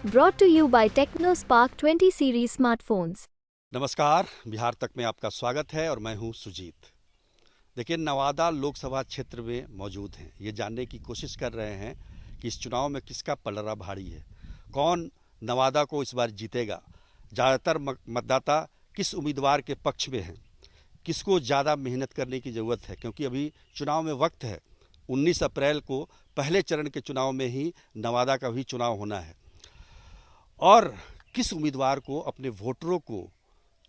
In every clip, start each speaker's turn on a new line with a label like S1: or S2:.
S1: Brought to you by TechnoSpark 20 series smartphones.
S2: नमस्कार, बिहार तक में आपका स्वागत है और मैं हूं सुजीत। देखिए, नवादा लोकसभा क्षेत्र में मौजूद हैं। ये जानने की कोशिश कर रहे हैं कि इस चुनाव में किसका पलड़ा भारी है, कौन नवादा को इस बार जीतेगा, ज़्यादातर मतदाता किस उम्मीदवार के पक्ष में हैं, किसको ज़्यादा मेहनत करने की ज़रूरत है, क्योंकि अभी चुनाव में वक्त है। 19 अप्रैल को पहले चरण के चुनाव में ही नवादा का भी चुनाव होना है और किस उम्मीदवार को अपने वोटरों को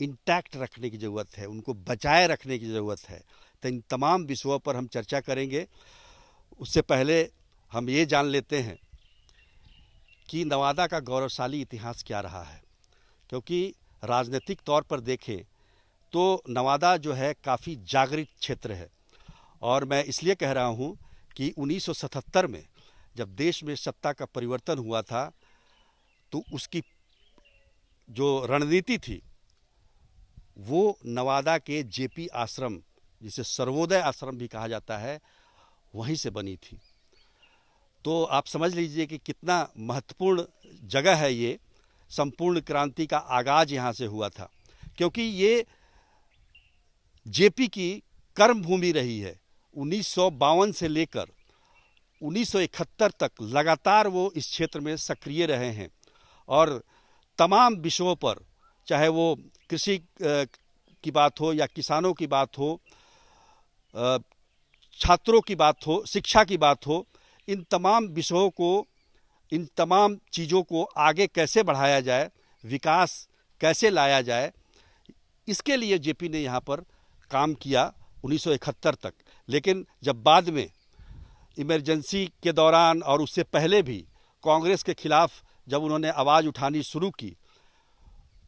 S2: इंटैक्ट रखने की ज़रूरत है, उनको बचाए रखने की ज़रूरत है। तो इन तमाम विषयों पर हम चर्चा करेंगे। उससे पहले हम ये जान लेते हैं कि नवादा का गौरवशाली इतिहास क्या रहा है, क्योंकि राजनीतिक तौर पर देखें तो नवादा जो है काफ़ी जागृत क्षेत्र है। और मैं इसलिए कह रहा हूँ कि 1977 में जब देश में सत्ता का परिवर्तन हुआ था तो उसकी जो रणनीति थी वो नवादा के जेपी आश्रम, जिसे सर्वोदय आश्रम भी कहा जाता है, वहीं से बनी थी। तो आप समझ लीजिए कि कितना महत्वपूर्ण जगह है ये। संपूर्ण क्रांति का आगाज यहाँ से हुआ था, क्योंकि ये जेपी की कर्म भूमि रही है। 1952 से लेकर 1971 तक लगातार वो इस क्षेत्र में सक्रिय रहे हैं और तमाम विषयों पर, चाहे वो कृषि की बात हो या किसानों की बात हो, छात्रों की बात हो, शिक्षा की बात हो, इन तमाम विषयों को, इन तमाम चीज़ों को आगे कैसे बढ़ाया जाए, विकास कैसे लाया जाए, इसके लिए जेपी ने यहाँ पर काम किया 1971 तक। लेकिन जब बाद में इमरजेंसी के दौरान और उससे पहले भी कांग्रेस के खिलाफ जब उन्होंने आवाज़ उठानी शुरू की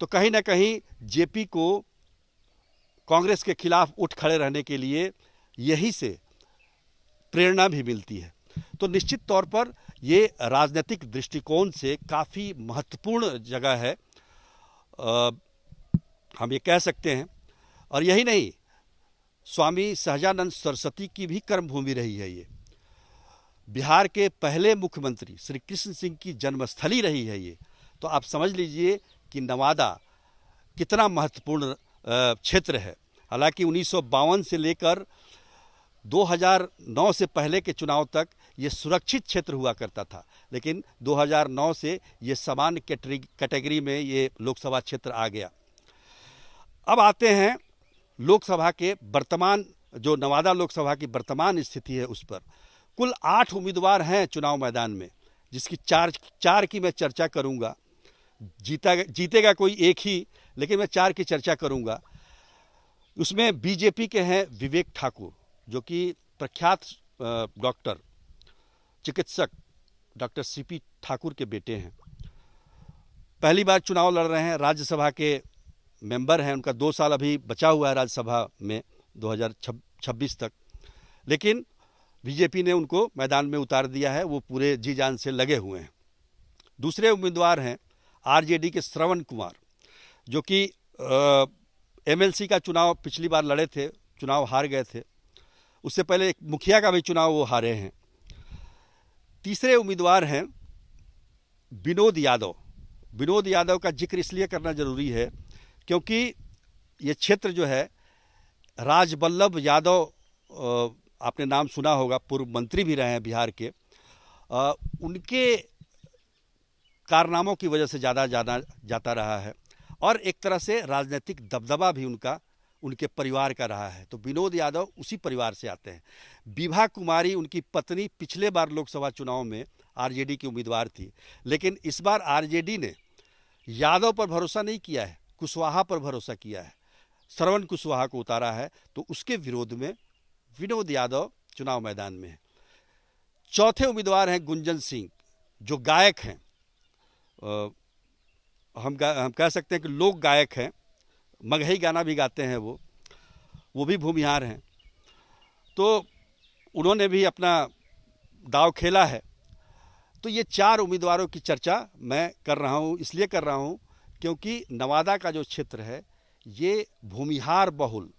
S2: तो कहीं ना कहीं जेपी को कांग्रेस के खिलाफ उठ खड़े रहने के लिए यहीं से प्रेरणा भी मिलती है। तो निश्चित तौर पर ये राजनीतिक दृष्टिकोण से काफ़ी महत्वपूर्ण जगह है, हम ये कह सकते हैं। और यही नहीं, स्वामी सहजानंद सरस्वती की भी कर्मभूमि रही है ये। बिहार के पहले मुख्यमंत्री श्री कृष्ण सिंह की जन्मस्थली रही है ये। तो आप समझ लीजिए कि नवादा कितना महत्वपूर्ण क्षेत्र है। हालांकि 1952 से लेकर 2009 से पहले के चुनाव तक ये सुरक्षित क्षेत्र हुआ करता था, लेकिन 2009 से ये सामान्य कैटेगरी में ये लोकसभा क्षेत्र आ गया। अब आते हैं लोकसभा के वर्तमान, जो नवादा लोकसभा की वर्तमान स्थिति है उस पर। कुल 8 उम्मीदवार हैं चुनाव मैदान में, जिसकी चार की मैं चर्चा करूंगा। जीतेगा कोई एक ही, लेकिन मैं 4 की चर्चा करूंगा। उसमें बीजेपी के हैं विवेक ठाकुर, जो कि प्रख्यात डॉक्टर, चिकित्सक डॉक्टर सीपी ठाकुर के बेटे हैं। पहली बार चुनाव लड़ रहे हैं, राज्यसभा के मेंबर हैं। उनका 2 साल अभी बचा हुआ है राज्यसभा में 2026 तक, लेकिन बीजेपी ने उनको मैदान में उतार दिया है। वो पूरे जी जान से लगे हुए हैं। दूसरे उम्मीदवार हैं आरजेडी के श्रवण कुमार, जो कि एमएलसी का चुनाव पिछली बार लड़े थे, चुनाव हार गए थे। उससे पहले एक मुखिया का भी चुनाव वो हारे हैं। तीसरे उम्मीदवार हैं विनोद यादव। विनोद यादव का जिक्र इसलिए करना जरूरी है क्योंकि ये क्षेत्र जो है, राजबल्लभ यादव, आपने नाम सुना होगा, पूर्व मंत्री भी रहे हैं बिहार के। उनके कारनामों की वजह से ज़्यादा जाता रहा है और एक तरह से राजनीतिक दबदबा भी उनके परिवार का रहा है। तो विनोद यादव उसी परिवार से आते हैं। विभा कुमारी, उनकी पत्नी, पिछले बार लोकसभा चुनाव में आरजेडी की उम्मीदवार थी, लेकिन इस बार आरजेडी ने यादव पर भरोसा नहीं किया है, कुशवाहा पर भरोसा किया है, श्रवण कुशवाहा को उतारा है। तो उसके विरोध में विनोद यादव चुनाव मैदान में है। चौथे उम्मीदवार हैं गुंजन सिंह, जो गायक हैं। हम कह सकते हैं कि लोक गायक हैं, मगही गाना भी गाते हैं वो भी भूमिहार हैं। तो उन्होंने भी अपना दांव खेला है। तो ये 4 उम्मीदवारों की चर्चा मैं कर रहा हूँ, इसलिए कर रहा हूँ क्योंकि नवादा का जो क्षेत्र है ये भूमिहार बहुल,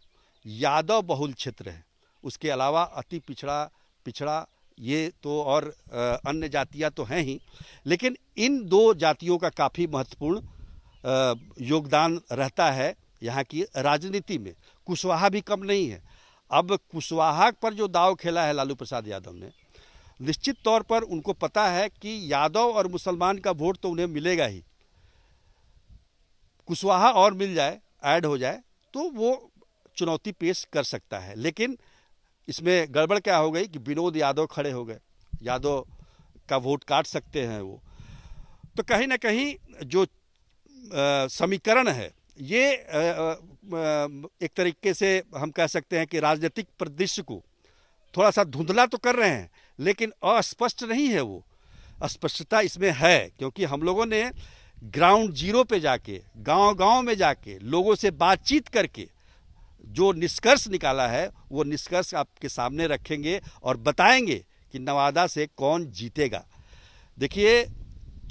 S2: यादव बहुल क्षेत्र है। उसके अलावा अति पिछड़ा ये तो और अन्य जातियां तो हैं ही, लेकिन इन दो जातियों का काफ़ी महत्वपूर्ण योगदान रहता है यहाँ की राजनीति में। कुशवाहा भी कम नहीं है। अब कुशवाहा पर जो दाव खेला है लालू प्रसाद यादव ने, निश्चित तौर पर उनको पता है कि यादव और मुसलमान का वोट तो उन्हें मिलेगा ही, कुशवाहा और मिल जाए, ऐड हो जाए तो वो चुनौती पेश कर सकता है। लेकिन इसमें गड़बड़ क्या हो गई कि विनोद यादव खड़े हो गए, यादव का वोट काट सकते हैं वो। तो कहीं ना कहीं जो समीकरण है ये एक तरीके से हम कह सकते हैं कि राजनीतिक परिदृश्य को थोड़ा सा धुंधला तो कर रहे हैं, लेकिन अस्पष्ट नहीं है। वो अस्पष्टता इसमें है क्योंकि हम लोगों ने ग्राउंड जीरो पे जाके, गांव-गांव में जाके, लोगों से बातचीत करके जो निष्कर्ष निकाला है वो निष्कर्ष आपके सामने रखेंगे और बताएंगे कि नवादा से कौन जीतेगा। देखिए,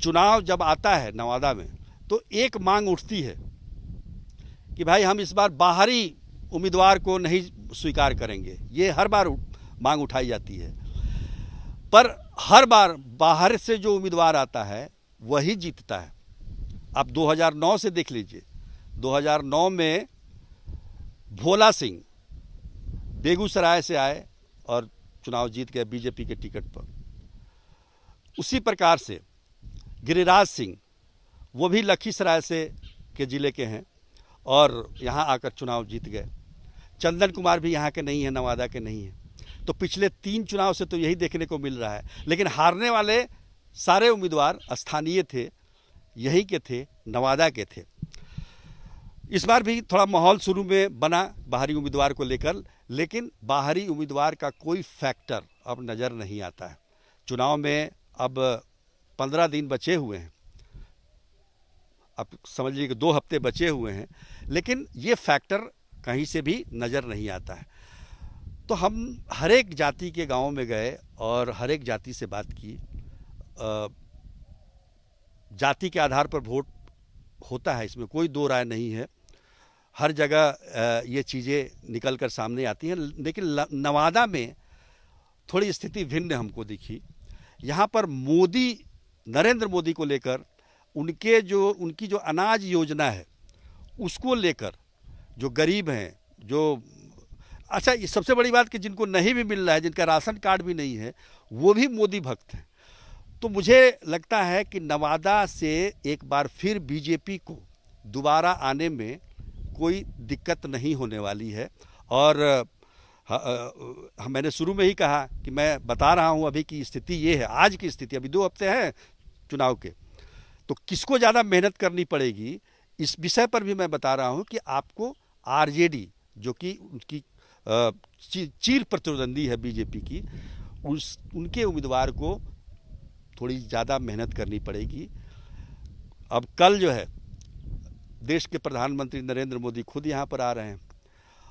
S2: चुनाव जब आता है नवादा में तो एक मांग उठती है कि भाई हम इस बार बाहरी उम्मीदवार को नहीं स्वीकार करेंगे। ये हर बार मांग उठाई जाती है, पर हर बार बाहर से जो उम्मीदवार आता है वही जीतता है। आप 2009 से देख लीजिए, 2009 में भोला सिंह बेगूसराय से आए और चुनाव जीत गए बीजेपी के टिकट पर। उसी प्रकार से गिरिराज सिंह, वो भी लखीसराय से के ज़िले के हैं और यहाँ आकर चुनाव जीत गए। चंदन कुमार भी यहाँ के नहीं हैं, नवादा के नहीं हैं। तो पिछले 3 चुनाव से तो यही देखने को मिल रहा है। लेकिन हारने वाले सारे उम्मीदवार स्थानीय थे, यही के थे, नवादा के थे। इस बार भी थोड़ा माहौल शुरू में बना बाहरी उम्मीदवार को लेकर, लेकिन बाहरी उम्मीदवार का कोई फैक्टर अब नज़र नहीं आता है। चुनाव में अब 15 दिन बचे हुए हैं, अब समझ लीजिए कि 2 हफ्ते बचे हुए हैं, लेकिन ये फैक्टर कहीं से भी नज़र नहीं आता है। तो हम हर एक जाति के गांव में गए और हर एक जाति से बात की। जाति के आधार पर वोट होता है, इसमें कोई दो राय नहीं है। हर जगह ये चीज़ें निकल कर सामने आती हैं, लेकिन नवादा में थोड़ी स्थिति भिन्न हमको दिखी। यहाँ पर मोदी, नरेंद्र मोदी को लेकर उनकी जो अनाज योजना है उसको लेकर जो गरीब हैं, जो अच्छा, ये सबसे बड़ी बात कि जिनको नहीं भी मिल रहा है, जिनका राशन कार्ड भी नहीं है, वो भी मोदी भक्त हैं। तो मुझे लगता है कि नवादा से एक बार फिर बीजेपी को दोबारा आने में कोई दिक्कत नहीं होने वाली है। और मैंने शुरू में ही कहा कि मैं बता रहा हूं अभी की स्थिति ये है, आज की स्थिति। अभी 2 हफ्ते हैं चुनाव के, तो किसको ज़्यादा मेहनत करनी पड़ेगी इस विषय पर भी मैं बता रहा हूं कि आपको आरजेडी, जो कि उनकी चीर प्रतिद्वंदी है बीजेपी की, उनके उम्मीदवार को थोड़ी ज़्यादा मेहनत करनी पड़ेगी। अब कल जो है देश के प्रधानमंत्री नरेंद्र मोदी खुद यहाँ पर आ रहे हैं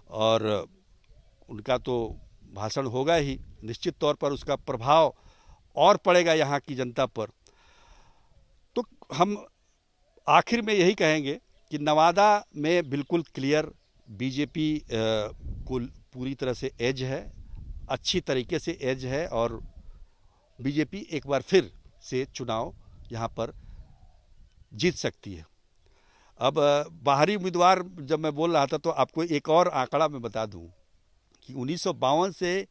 S2: और उनका तो भाषण होगा ही, निश्चित तौर पर उसका प्रभाव और पड़ेगा यहाँ की जनता पर। तो हम आखिर में यही कहेंगे कि नवादा में बिल्कुल क्लियर बीजेपी को पूरी तरह से एज है, अच्छी तरीके से एज है और बीजेपी एक बार फिर से चुनाव यहाँ पर जीत सकती है। अब बाहरी उम्मीदवार जब मैं बोल रहा था तो आपको एक और आंकड़ा मैं बता दूं कि 1952 से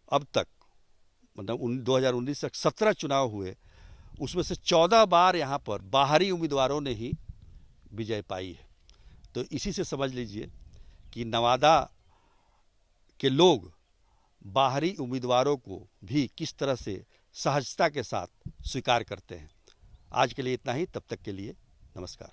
S2: अब तक, मतलब 2019 तक 17 चुनाव हुए, उसमें से 14 बार यहाँ पर बाहरी उम्मीदवारों ने ही विजय पाई है। तो इसी से समझ लीजिए कि नवादा के लोग बाहरी उम्मीदवारों को भी किस तरह से सहजता के साथ स्वीकार करते हैं। आज के लिए इतना ही, तब तक के लिए नमस्कार।